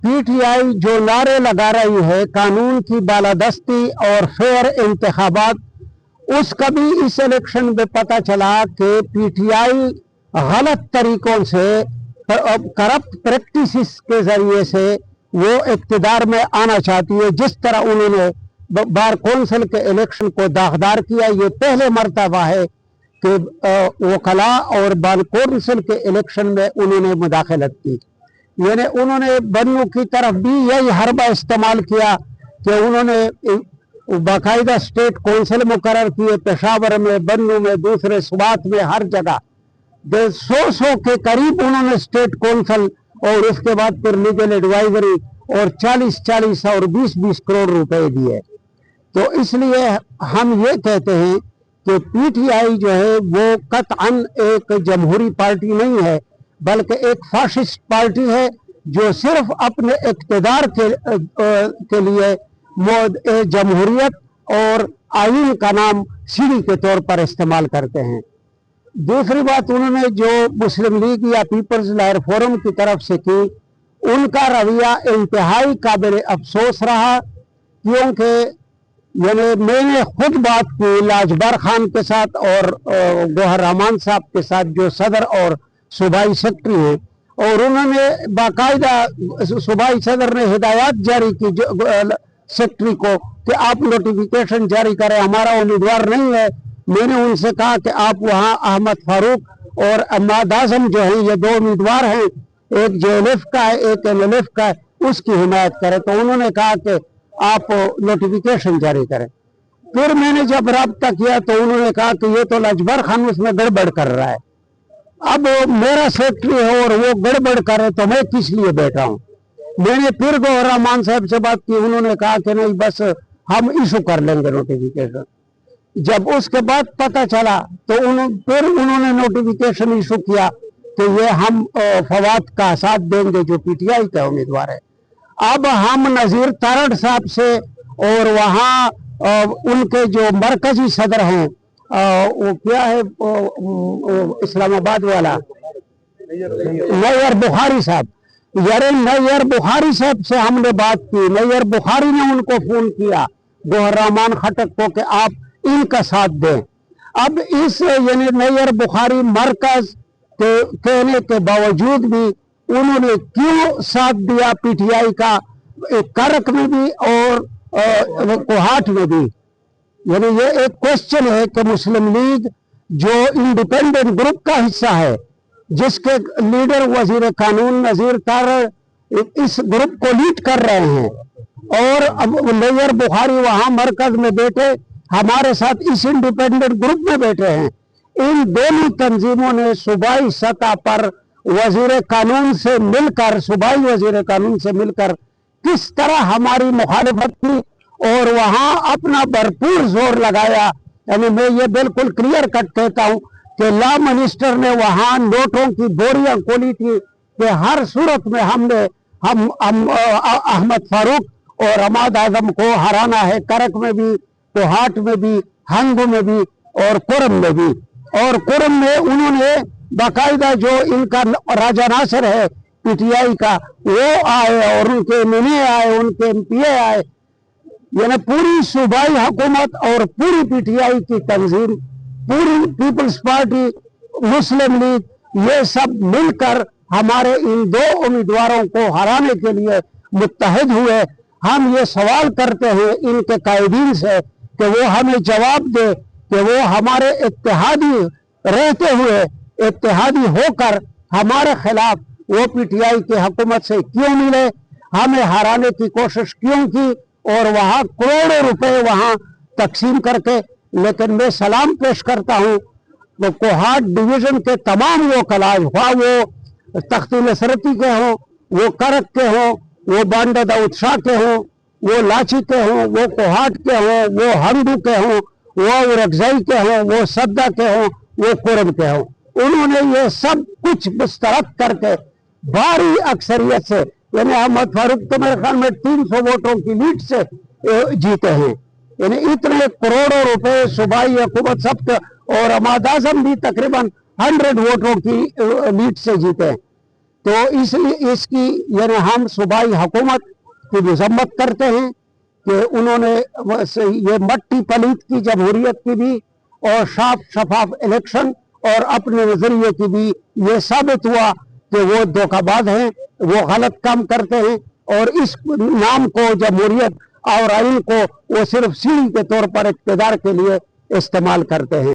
PTI जो नारे लगा रही है कानून की बालादस्ती और फेयर इंतखाबात, उसका भी इस इलेक्शन में पता चला कि PTI गलत तरीकों से, करप्ट प्रैक्टिसेस के जरिए से वो इक़्तिदार में आना चाहती है। जिस तरह उन्होंने बार कौंसिल के इलेक्शन को दागदार किया, ये पहले मर्तबा है कि वकला और बार कौंसिल के इलेक्शन में उन्होंने मुदाखलत की। यानी उन्होंने बन्नू की तरफ भी यही हरबा इस्तेमाल किया कि उन्होंने बाकायदा स्टेट कौंसिल मुकर्रर किए, पेशावर में, बन्नू में, दूसरे सूबात में, हर जगह 100 के करीब उन्होंने स्टेट कौंसिल और उसके बाद फिर लीगल एडवाइजरी और 40 और 20 करोड़ रुपए दिए। तो इसलिए हम ये कहते हैं कि PTI जो है वो कतअन एक जमहूरी पार्टी नहीं है, बल्कि एक फाशिस्ट पार्टी है जो सिर्फ अपने इक़्तिदार के लिए जमहूरियत और आईन का नाम सीढ़ी के तौर पर इस्तेमाल करते हैं। दूसरी बात उन्होंने जो मुस्लिम लीग या पीपल्स लहर फोरम की तरफ से की, उनका रवैया इंतहाई काबिल अफसोस रहा, क्योंकि यानी मैंने खुद बात की लाजबर खान के साथ और गौहर रहमान साहब के साथ जो सदर और सूबाई सेक्रेटरी हैं, और उन्होंने बाकायदा सूबाई सदर ने हिदायत जारी की सेक्रेटरी को कि आप नोटिफिकेशन जारी करें, हमारा उम्मीदवार नहीं है। मैंने उनसे कहा कि आप वहाँ अहमद फारूक और अहमद आजम जो हैं, ये 2 उम्मीदवार हैं, एक JLF का है, एक LLF का है, उसकी हिमायत करें। तो उन्होंने कहा कि आप नोटिफिकेशन जारी करें। फिर मैंने जब राब्ता किया तो उन्होंने कहा कि ये तो लाजबर खान उसमें गड़बड़ कर रहा है। अब मेरा सेक्रेटरी है और वो गड़बड़ करे तो मैं किस लिए बैठा हूँ। मैंने फिर गौहर रहमान साहब से बात की, उन्होंने कहा कि नहीं, बस हम इशू कर लेंगे नोटिफिकेशन। जब उसके बाद पता चला तो फिर उन्होंने नोटिफिकेशन इशू किया कि ये हम फवाद का साथ देंगे जो PTI का उम्मीदवार है। अब हम नज़ीर तारड़ साहब से और वहाँ उनके जो मरकजी सदर हैं, वो क्या है, इस्लामाबाद वाला नैयर बुखारी साहब, यार नैयर बुखारी साहब से हमने बात की। नैयर बुखारी ने उनको फोन किया गौहर रहमान खटक को कि आप इनका साथ दें। अब इस यानी नैयर बुखारी मरकज के कहने के बावजूद भी उन्होंने क्यों साथ दिया PTI का, करक में भी और कोहाट में भी। यानी ये एक क्वेश्चन है कि मुस्लिम लीग जो इंडिपेंडेंट ग्रुप का हिस्सा है, जिसके लीडर वजीर कानून नज़ीर तारड़ इस ग्रुप को लीड कर रहे हैं, और अब नैयर बुखारी वहां मरकज में बैठे हमारे साथ इस इंडिपेंडेंट ग्रुप में बैठे हैं। इन दोनों तंजीमों ने सूबाई सतह पर वजीर कानून से मिलकर, सूबाई वजीर कानून से मिलकर किस तरह हमारी मुखालिफत की और वहां अपना भरपूर जोर लगाया। यानी मैं ये बिल्कुल क्लियर कट कहता हूं कि लॉ मिनिस्टर ने वहां नोटों की बोरियां खोली थी कि हर सूरत में हम अहमद फारूक और अहमद आजम को हराना है, करक में भी, कोहाट में भी, हंग में भी और कुरम में भी। और कुरम में उन्होंने बाकायदा जो इनका राजा नासिर है PTI का, वो आए और उनके MNA आए, उनके MPA आए, यानी पूरी सूबाई हुकूमत और पूरी PTI की तंजीम, पूरी पीपल्स पार्टी, मुस्लिम लीग, ये सब मिलकर हमारे इन 2 उम्मीदवारों को हराने के लिए मुत्तहिद हुए। हम ये सवाल करते हैं इनके कायदीन से कि वो हमें जवाब दे कि वो हमारे इत्तेहादी रहते हुए, इत्तेहादी होकर हमारे खिलाफ वो PTI की हुकूमत से क्यों मिले, हमें हराने की कोशिश क्यों की, और वहाँ करोड़ों रुपए वहाँ तकसीम करके। लेकिन मैं सलाम पेश करता हूँ वो कोहाट डिवीजन के तमाम वो कलाज, वो तख्ती नसरती के हों, वो करक के हों, वो बांडा दाऊद शाह के हों, वो लाची के हों, वो कोहाट के हों, वो हंडू के हों, वो रगजाई के हों, वो सद्दा के हों, वो कुरम के हों, उन्होंने ये सब कुछ मुस्तरद करके भारी अक्सरियत से, यानी अहमद फारूक तो मेरे ख्याल में 300 वोटों की लीड से जीते हैं। यानी इतने करोड़ों रुपए सूबाई हुकूमत सब, और अहमद आजम भी तकरीबन 100 वोटों की लीड से जीते हैं। تو इसकी यानी हम सूबाई हुकूमत की मजम्मत करते हैं कि उन्होंने ये मट्टी पलीत की जमहूरियत की भी और साफ शफाफ इलेक्शन और अपने नजरिए की भी ये साबित हुआ कि वो धोखाबाज हैं, वो गलत काम करते हैं और इस नाम को जमहूरियत और आइन को वो सिर्फ सीढ़ी के तौर पर इक़्तिदार के लिए इस्तेमाल करते हैं।